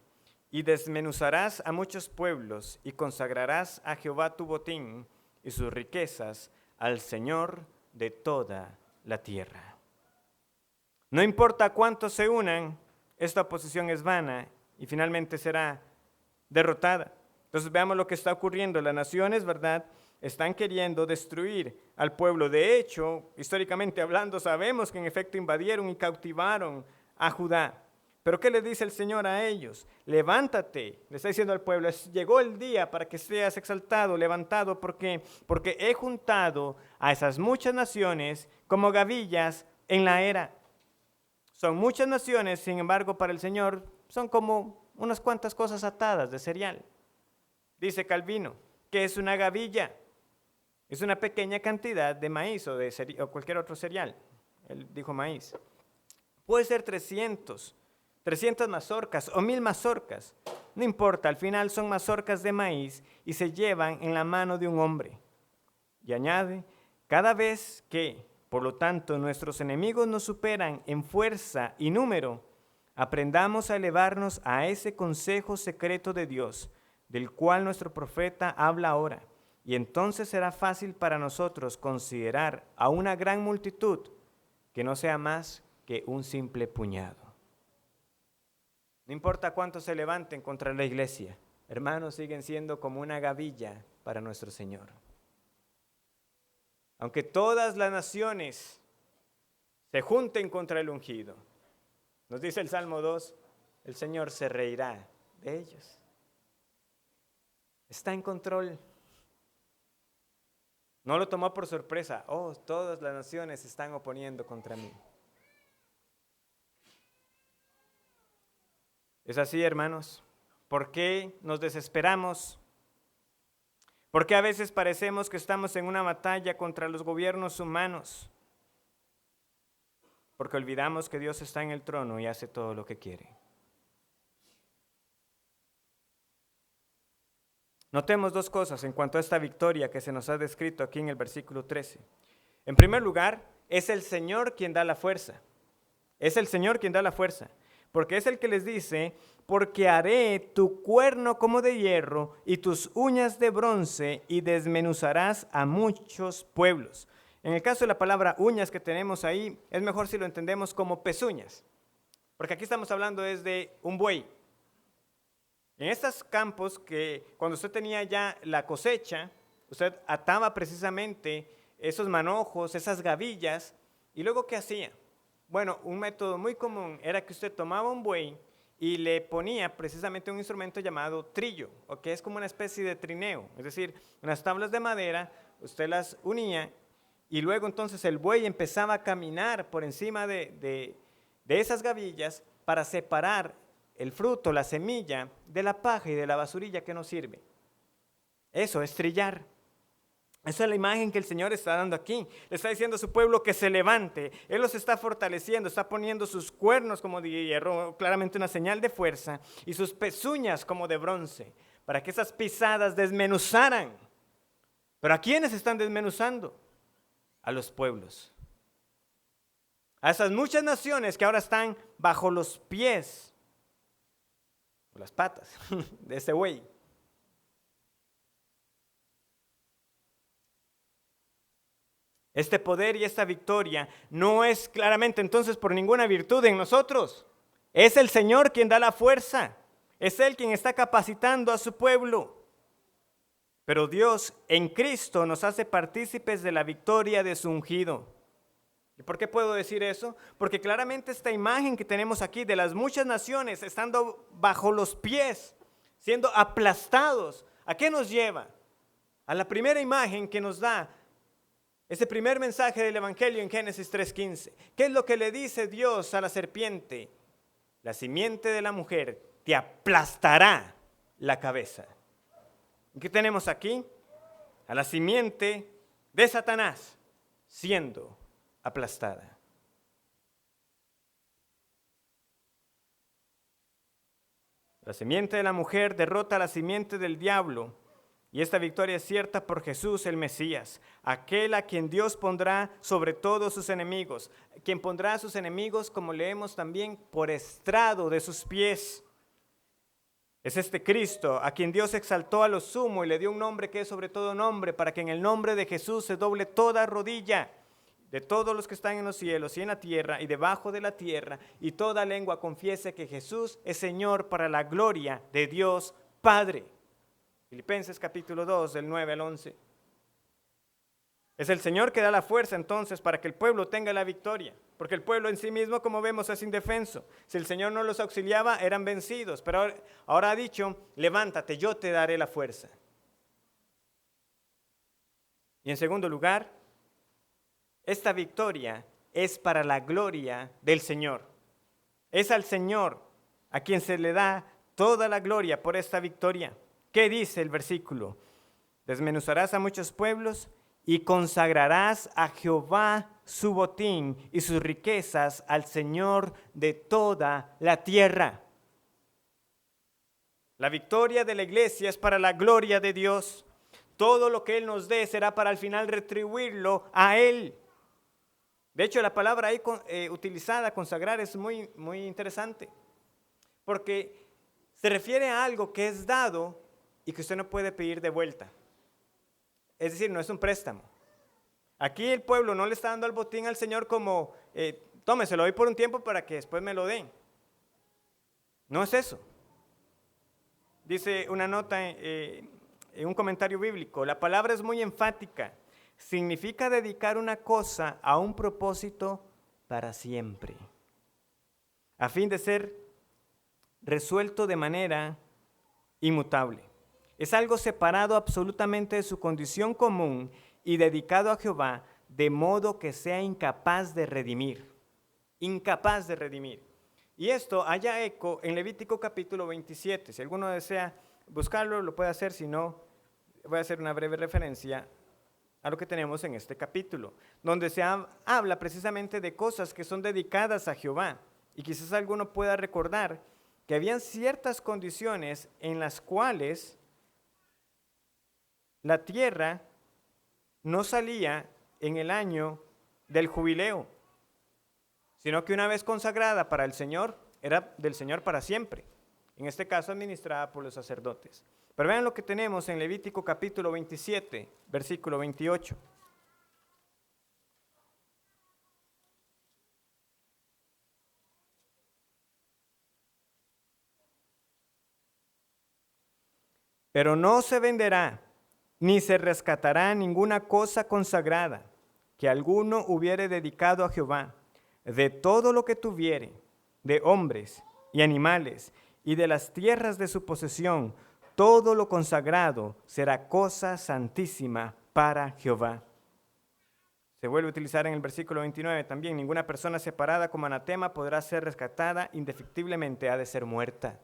y desmenuzarás a muchos pueblos y consagrarás a Jehová tu botín y sus riquezas al Señor de toda la tierra. No importa cuántos se unan, esta oposición es vana y finalmente será derrotada. Entonces veamos lo que está ocurriendo. Las naciones, ¿verdad?, están queriendo destruir al pueblo. De hecho, históricamente hablando, sabemos que en efecto invadieron y cautivaron a Judá. Pero ¿qué le dice el Señor a ellos? Levántate, le está diciendo al pueblo, llegó el día para que seas exaltado, levantado, porque he juntado a esas muchas naciones como gavillas en la era. Son muchas naciones, sin embargo, para el Señor son como unas cuantas cosas atadas de cereal. Dice Calvino, ¿qué es una gavilla? Es una pequeña cantidad de maíz o cualquier otro cereal. Él dijo maíz. Puede ser 300 mazorcas o 1000 mazorcas. No importa, al final son mazorcas de maíz y se llevan en la mano de un hombre. Y añade, cada vez que, por lo tanto, nuestros enemigos nos superan en fuerza y número, aprendamos a elevarnos a ese consejo secreto de Dios, del cual nuestro profeta habla ahora. Y entonces será fácil para nosotros considerar a una gran multitud que no sea más que un simple puñado. No importa cuántos se levanten contra la iglesia, hermanos, siguen siendo como una gavilla para nuestro Señor. Aunque todas las naciones se junten contra el ungido, nos dice el Salmo 2, el Señor se reirá de ellos. Está en control. No lo tomó por sorpresa. Oh, todas las naciones se están oponiendo contra mí. Es así, hermanos. ¿Por qué nos desesperamos? ¿Por qué a veces parecemos que estamos en una batalla contra los gobiernos humanos? Porque olvidamos que Dios está en el trono y hace todo lo que quiere. Notemos dos cosas en cuanto a esta victoria que se nos ha descrito aquí en el versículo 13. En primer lugar, es el Señor quien da la fuerza. Es el Señor quien da la fuerza. Porque es el que les dice, porque haré tu cuerno como de hierro y tus uñas de bronce y desmenuzarás a muchos pueblos. En el caso de la palabra uñas que tenemos ahí, es mejor si lo entendemos como pezuñas. Porque aquí estamos hablando de un buey. En estos campos que cuando usted tenía ya la cosecha, usted ataba precisamente esos manojos, esas gavillas, y luego ¿qué hacía? Bueno, un método muy común era que usted tomaba un buey y le ponía precisamente un instrumento llamado trillo, o que es como una especie de trineo, es decir, unas tablas de madera, usted las unía y luego entonces el buey empezaba a caminar por encima de de esas gavillas para separar el fruto, la semilla, de la paja y de la basurilla que nos sirve. Eso es trillar. Esa es la imagen que el Señor está dando aquí. Le está diciendo a su pueblo que se levante. Él los está fortaleciendo, está poniendo sus cuernos como de hierro, claramente una señal de fuerza, y sus pezuñas como de bronce, para que esas pisadas desmenuzaran. ¿Pero a quiénes están desmenuzando? A los pueblos. A esas muchas naciones que ahora están bajo los pies, o las patas de ese buey. Este poder y esta victoria no es claramente entonces por ninguna virtud en nosotros. Es el Señor quien da la fuerza. Es Él quien está capacitando a su pueblo. Pero Dios en Cristo nos hace partícipes de la victoria de su ungido. ¿Y por qué puedo decir eso? Porque claramente esta imagen que tenemos aquí de las muchas naciones estando bajo los pies, siendo aplastados, ¿a qué nos lleva? A la primera imagen que nos da ese primer mensaje del Evangelio en Génesis 3:15. ¿Qué es lo que le dice Dios a la serpiente? La simiente de la mujer te aplastará la cabeza. ¿Qué tenemos aquí? A la simiente de Satanás siendo aplastada. La simiente de la mujer derrota a la simiente del diablo. Y esta victoria es cierta por Jesús el Mesías, aquel a quien Dios pondrá sobre todos sus enemigos, quien pondrá a sus enemigos, como leemos también, por estrado de sus pies. Es este Cristo a quien Dios exaltó a lo sumo y le dio un nombre que es sobre todo nombre, para que en el nombre de Jesús se doble toda rodilla de todos los que están en los cielos y en la tierra y debajo de la tierra, y toda lengua confiese que Jesús es Señor para la gloria de Dios Padre. Filipenses capítulo 2, del 9 al 11. Es el Señor que da la fuerza entonces para que el pueblo tenga la victoria, porque el pueblo en sí mismo, como vemos, es indefenso. Si el Señor no los auxiliaba, eran vencidos, pero ahora ha dicho, levántate, yo te daré la fuerza. Y en segundo lugar, esta victoria es para la gloria del Señor. Es al Señor a quien se le da toda la gloria por esta victoria. ¿Qué dice el versículo? Desmenuzarás a muchos pueblos y consagrarás a Jehová su botín y sus riquezas al Señor de toda la tierra. La victoria de la iglesia es para la gloria de Dios. Todo lo que Él nos dé será para al final retribuirlo a Él. De hecho, la palabra ahí utilizada, consagrar, es muy, muy interesante, porque se refiere a algo que es dado y que usted no puede pedir de vuelta. Es decir, no es un préstamo. Aquí el pueblo no le está dando el botín al Señor como, tome, se lo doy por un tiempo para que después me lo den. No es eso. Dice una nota en un comentario bíblico, la palabra es muy enfática. Significa dedicar una cosa a un propósito para siempre, a fin de ser resuelto de manera inmutable. Es algo separado absolutamente de su condición común y dedicado a Jehová, de modo que sea incapaz de redimir. Incapaz de redimir. Y esto haya eco en Levítico capítulo 27. Si alguno desea buscarlo, lo puede hacer. Si no, voy a hacer una breve referencia a lo que tenemos en este capítulo, donde se habla precisamente de cosas que son dedicadas a Jehová. Y quizás alguno pueda recordar que habían ciertas condiciones en las cuales la tierra no salía en el año del jubileo, sino que una vez consagrada para el Señor, era del Señor para siempre. En este caso, administrada por los sacerdotes. Pero vean lo que tenemos en Levítico capítulo 27, versículo 28. Pero no se venderá, ni se rescatará ninguna cosa consagrada que alguno hubiere dedicado a Jehová, de todo lo que tuviere, de hombres y animales, y de las tierras de su posesión, todo lo consagrado será cosa santísima para Jehová. Se vuelve a utilizar en el versículo 29 también. Ninguna persona separada como anatema podrá ser rescatada indefectiblemente, ha de ser muerta.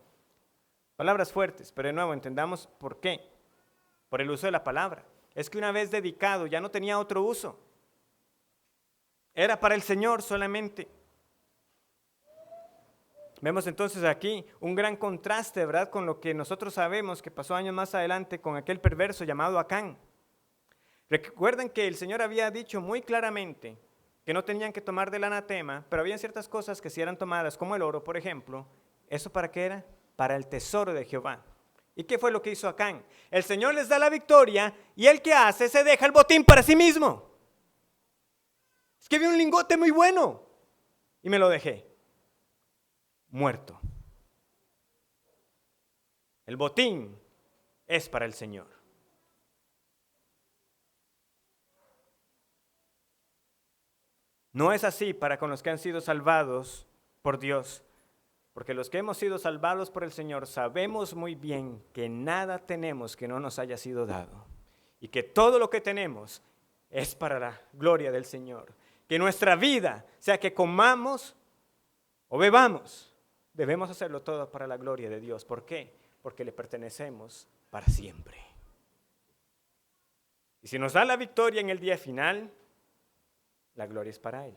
Palabras fuertes, pero de nuevo entendamos por qué. Por el uso de la palabra. Es que una vez dedicado ya no tenía otro uso. Era para el Señor solamente. Vemos entonces aquí un gran contraste, ¿verdad?, con lo que nosotros sabemos que pasó años más adelante con aquel perverso llamado Acán. Recuerden que el Señor había dicho muy claramente que no tenían que tomar del anatema, pero había ciertas cosas que si eran tomadas, como el oro, por ejemplo. ¿Eso para qué era? Para el tesoro de Jehová. ¿Y qué fue lo que hizo Acán? El Señor les da la victoria y él ¿qué hace? Se deja el botín para sí mismo. Es que vi un lingote muy bueno y me lo dejé. Muerto. El botín es para el Señor. No es así para con los que han sido salvados por Dios, porque los que hemos sido salvados por el Señor sabemos muy bien que nada tenemos que no nos haya sido dado y que todo lo que tenemos es para la gloria del Señor. Que nuestra vida, sea que comamos o bebamos, debemos hacerlo todo para la gloria de Dios. ¿Por qué? Porque le pertenecemos para siempre. Y si nos da la victoria en el día final, la gloria es para Él.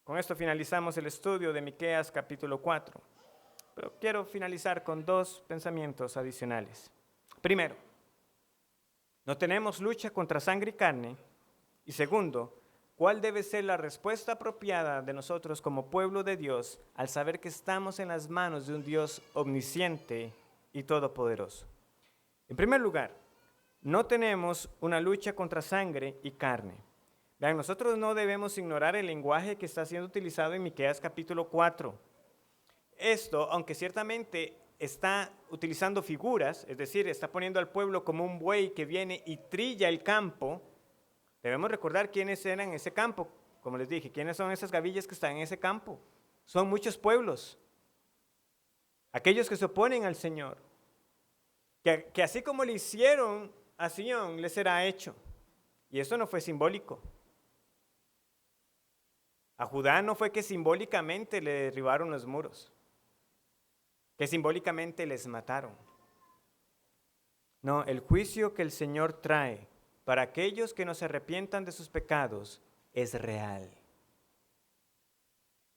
Con esto finalizamos el estudio de Miqueas capítulo 4. Pero quiero finalizar con dos pensamientos adicionales. Primero, no tenemos lucha contra sangre y carne. Y segundo, ¿cuál debe ser la respuesta apropiada de nosotros como pueblo de Dios al saber que estamos en las manos de un Dios omnisciente y todopoderoso? En primer lugar, no tenemos una lucha contra sangre y carne. Vean, nosotros no debemos ignorar el lenguaje que está siendo utilizado en Miqueas capítulo 4. Esto, aunque ciertamente está utilizando figuras, es decir, está poniendo al pueblo como un buey que viene y trilla el campo, debemos recordar quiénes eran en ese campo. Como les dije, ¿quiénes son esas gavillas que están en ese campo? Son muchos pueblos, aquellos que se oponen al Señor, que así como le hicieron a Sión, le será hecho. Y eso no fue simbólico. A Judá no fue que simbólicamente le derribaron los muros, que simbólicamente les mataron. No, el juicio que el Señor trae para aquellos que no se arrepientan de sus pecados es real.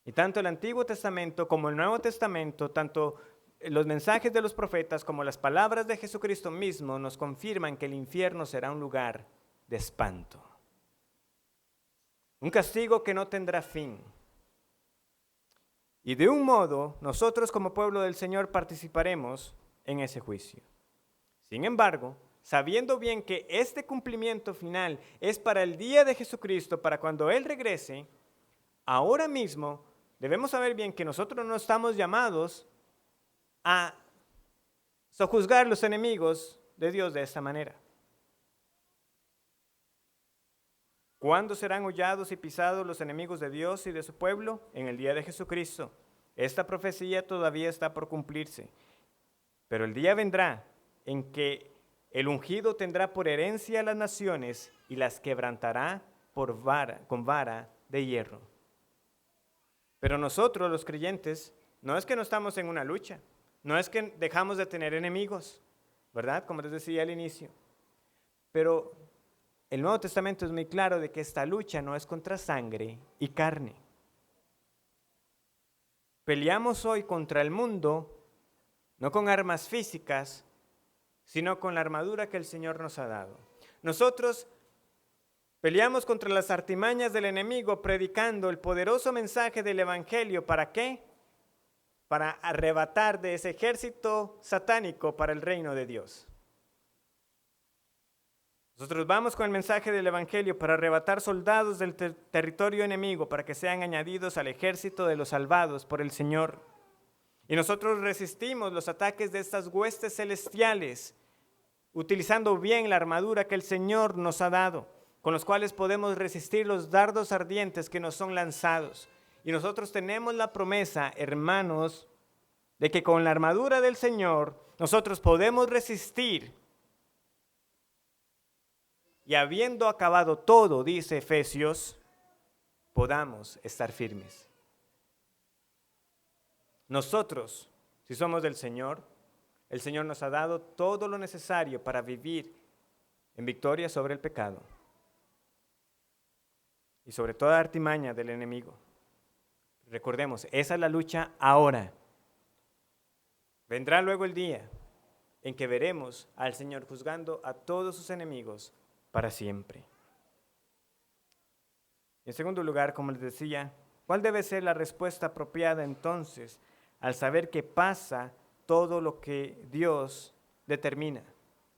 Y tanto el Antiguo Testamento como el Nuevo Testamento, tanto los mensajes de los profetas como las palabras de Jesucristo mismo nos confirman que el infierno será un lugar de espanto. Un castigo que no tendrá fin. Y de un modo, nosotros como pueblo del Señor participaremos en ese juicio. Sin embargo, sabiendo bien que este cumplimiento final es para el día de Jesucristo, para cuando Él regrese, ahora mismo debemos saber bien que nosotros no estamos llamados a sojuzgar los enemigos de Dios de esta manera. ¿Cuándo serán hollados y pisados los enemigos de Dios y de su pueblo? En el día de Jesucristo. Esta profecía todavía está por cumplirse, pero el día vendrá en que el ungido tendrá por herencia a las naciones y las quebrantará con vara de hierro. Pero nosotros, los creyentes, no es que no estamos en una lucha, no es que dejamos de tener enemigos, ¿verdad? Como les decía al inicio. Pero el Nuevo Testamento es muy claro de que esta lucha no es contra sangre y carne. Peleamos hoy contra el mundo, no con armas físicas, sino con la armadura que el Señor nos ha dado. Nosotros peleamos contra las artimañas del enemigo predicando el poderoso mensaje del Evangelio. ¿Para qué? Para arrebatar de ese ejército satánico para el reino de Dios. Nosotros vamos con el mensaje del Evangelio para arrebatar soldados del territorio enemigo para que sean añadidos al ejército de los salvados por el Señor. Y nosotros resistimos los ataques de estas huestes celestiales utilizando bien la armadura que el Señor nos ha dado, con los cuales podemos resistir los dardos ardientes que nos son lanzados. Y nosotros tenemos la promesa, hermanos, de que con la armadura del Señor nosotros podemos resistir y habiendo acabado todo, dice Efesios, podamos estar firmes. Nosotros, si somos del Señor, el Señor nos ha dado todo lo necesario para vivir en victoria sobre el pecado y sobre toda artimaña del enemigo. Recordemos, esa es la lucha ahora. Vendrá luego el día en que veremos al Señor juzgando a todos sus enemigos para siempre. En segundo lugar, como les decía, ¿cuál debe ser la respuesta apropiada entonces al saber que pasa todo lo que Dios determina,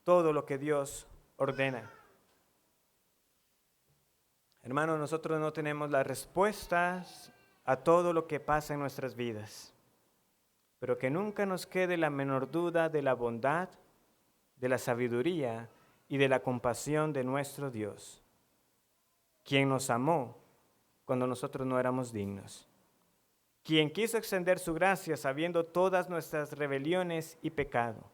todo lo que Dios ordena? Hermanos, nosotros no tenemos las respuestas a todo lo que pasa en nuestras vidas, pero que nunca nos quede la menor duda de la bondad, de la sabiduría y de la compasión de nuestro Dios, quien nos amó cuando nosotros no éramos dignos, quien quiso extender su gracia sabiendo todas nuestras rebeliones y pecado.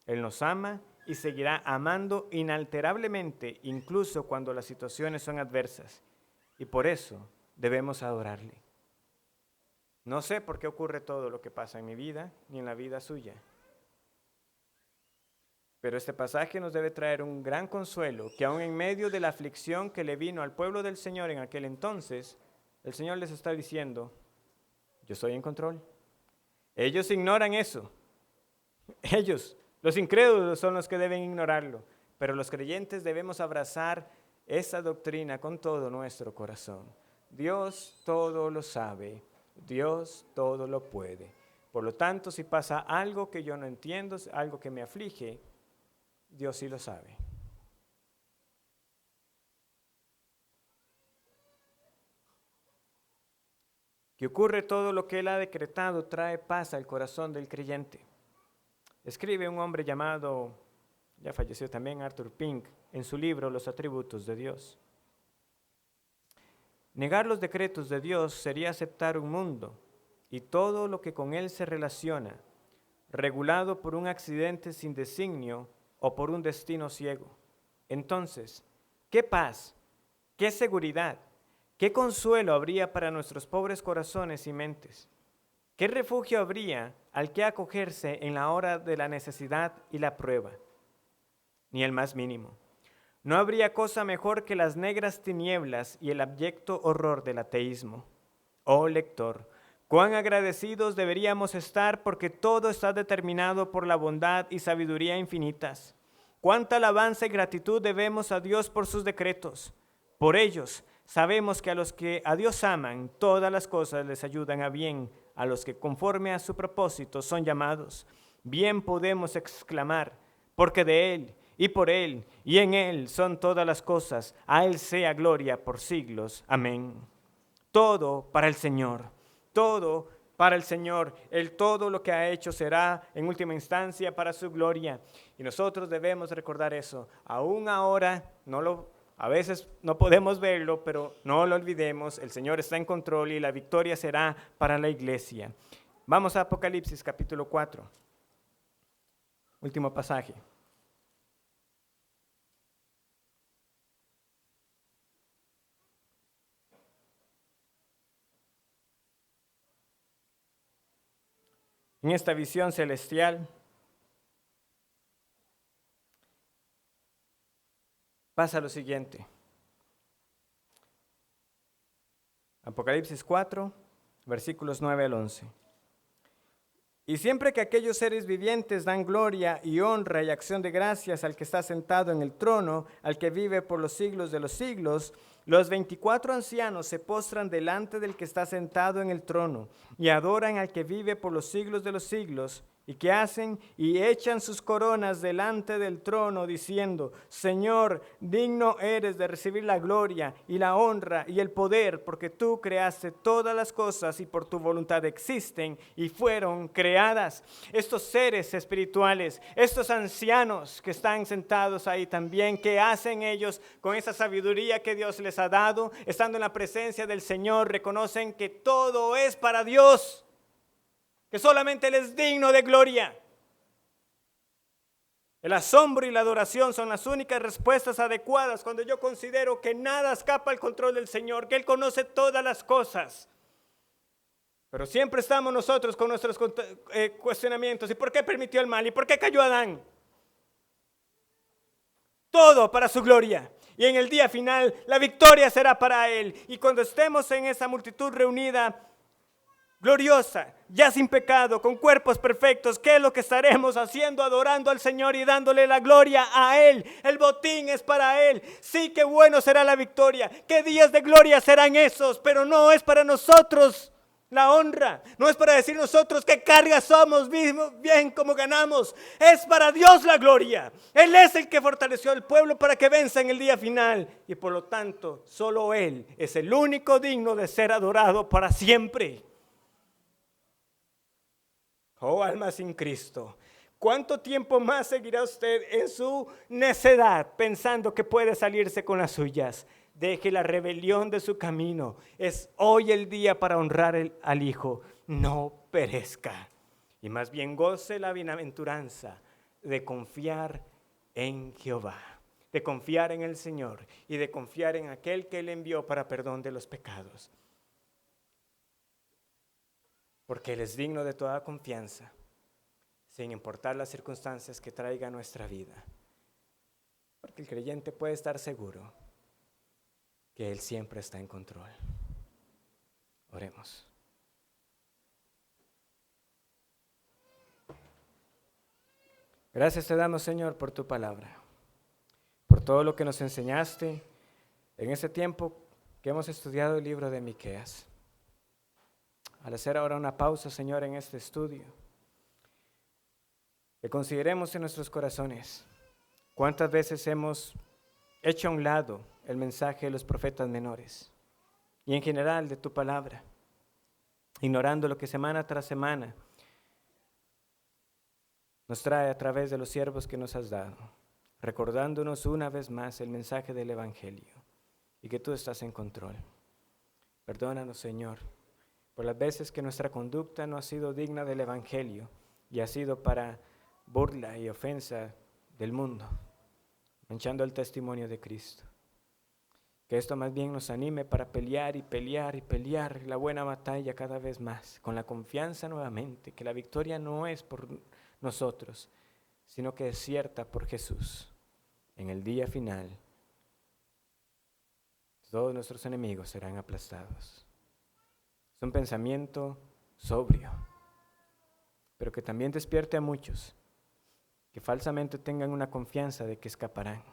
Él nos ama y seguirá amando inalterablemente, incluso cuando las situaciones son adversas, y por eso debemos adorarle. No sé por qué ocurre todo lo que pasa en mi vida, ni en la vida suya. Pero este pasaje nos debe traer un gran consuelo, que aún en medio de la aflicción que le vino al pueblo del Señor en aquel entonces, el Señor les está diciendo, yo estoy en control. Ellos ignoran eso. Ellos, los incrédulos, son los que deben ignorarlo, pero los creyentes debemos abrazar esa doctrina con todo nuestro corazón. Dios todo lo sabe, Dios todo lo puede. Por lo tanto, si pasa algo que yo no entiendo, algo que me aflige, Dios sí lo sabe. Que ocurre todo lo que Él ha decretado trae paz al corazón del creyente. Escribe un hombre llamado, ya falleció también, Arthur Pink, en su libro Los atributos de Dios. Negar los decretos de Dios sería aceptar un mundo y todo lo que con él se relaciona, regulado por un accidente sin designio o por un destino ciego. Entonces, ¿qué paz, qué seguridad, qué consuelo habría para nuestros pobres corazones y mentes? ¿Qué refugio habría al que acogerse en la hora de la necesidad y la prueba? Ni el más mínimo. No habría cosa mejor que las negras tinieblas y el abyecto horror del ateísmo. Oh lector, cuán agradecidos deberíamos estar porque todo está determinado por la bondad y sabiduría infinitas. Cuánta alabanza y gratitud debemos a Dios por sus decretos. Por ellos sabemos que a los que a Dios aman, todas las cosas les ayudan a bien, a los que conforme a su propósito son llamados. Bien podemos exclamar, porque de Él, y por Él, y en Él son todas las cosas, a Él sea gloria por siglos. Amén. Todo para el Señor, todo para el Señor. Él todo lo que ha hecho será en última instancia para su gloria. Y nosotros debemos recordar eso. Aún ahora, a veces no podemos verlo, pero no lo olvidemos. El Señor está en control y la victoria será para la iglesia. Vamos a Apocalipsis capítulo 4. Último pasaje. En esta visión celestial pasa lo siguiente. Apocalipsis 4, versículos 9 al 11. Y siempre que aquellos seres vivientes dan gloria y honra y acción de gracias al que está sentado en el trono, al que vive por los siglos de los siglos, los 24 ancianos se postran delante del que está sentado en el trono y adoran al que vive por los siglos de los siglos. ¿Y qué hacen? Y echan sus coronas delante del trono diciendo, Señor, digno eres de recibir la gloria y la honra y el poder, porque tú creaste todas las cosas y por tu voluntad existen y fueron creadas. Estos seres espirituales, estos ancianos que están sentados ahí también, ¿qué hacen ellos con esa sabiduría que Dios les ha dado? Estando en la presencia del Señor, reconocen que todo es para Dios, que solamente Él es digno de gloria. El asombro y la adoración son las únicas respuestas adecuadas cuando yo considero que nada escapa al control del Señor, que Él conoce todas las cosas. Pero siempre estamos nosotros con nuestros cuestionamientos. ¿Y por qué permitió el mal? ¿Y por qué cayó Adán? Todo para su gloria. Y en el día final la victoria será para Él. Y cuando estemos en esa multitud reunida, gloriosa, ya sin pecado, con cuerpos perfectos, ¿qué es lo que estaremos haciendo? Adorando al Señor y dándole la gloria a Él. El botín es para Él. Sí, qué bueno será la victoria. Qué días de gloria serán esos, pero no es para nosotros la honra. No es para decir nosotros qué carga somos, bien como ganamos. Es para Dios la gloria. Él es el que fortaleció al pueblo para que venza en el día final. Y por lo tanto, solo Él es el único digno de ser adorado para siempre. Oh, alma sin Cristo, ¿cuánto tiempo más seguirá usted en su necedad pensando que puede salirse con las suyas? Deje la rebelión de su camino. Es hoy el día para honrar al Hijo. No perezca. Y más bien goce la bienaventuranza de confiar en Jehová, de confiar en el Señor y de confiar en aquel que Él envió para perdón de los pecados. Porque Él es digno de toda confianza, sin importar las circunstancias que traiga a nuestra vida. Porque el creyente puede estar seguro que Él siempre está en control. Oremos. Gracias te damos, Señor, por tu palabra, por todo lo que nos enseñaste en ese tiempo que hemos estudiado el libro de Miqueas. Al hacer ahora una pausa, Señor, en este estudio, que consideremos en nuestros corazones cuántas veces hemos hecho a un lado el mensaje de los profetas menores y en general de tu palabra, ignorando lo que semana tras semana nos trae a través de los siervos que nos has dado, recordándonos una vez más el mensaje del Evangelio y que tú estás en control. Perdónanos, Señor, por las veces que nuestra conducta no ha sido digna del Evangelio y ha sido para burla y ofensa del mundo, manchando el testimonio de Cristo. Que esto más bien nos anime para pelear y pelear y pelear la buena batalla cada vez más, con la confianza nuevamente, que la victoria no es por nosotros, sino que es cierta por Jesús. En el día final, todos nuestros enemigos serán aplastados. Es un pensamiento sobrio, pero que también despierte a muchos que falsamente tengan una confianza de que escaparán.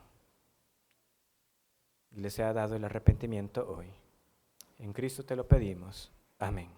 Y les sea dado el arrepentimiento hoy. En Cristo te lo pedimos. Amén.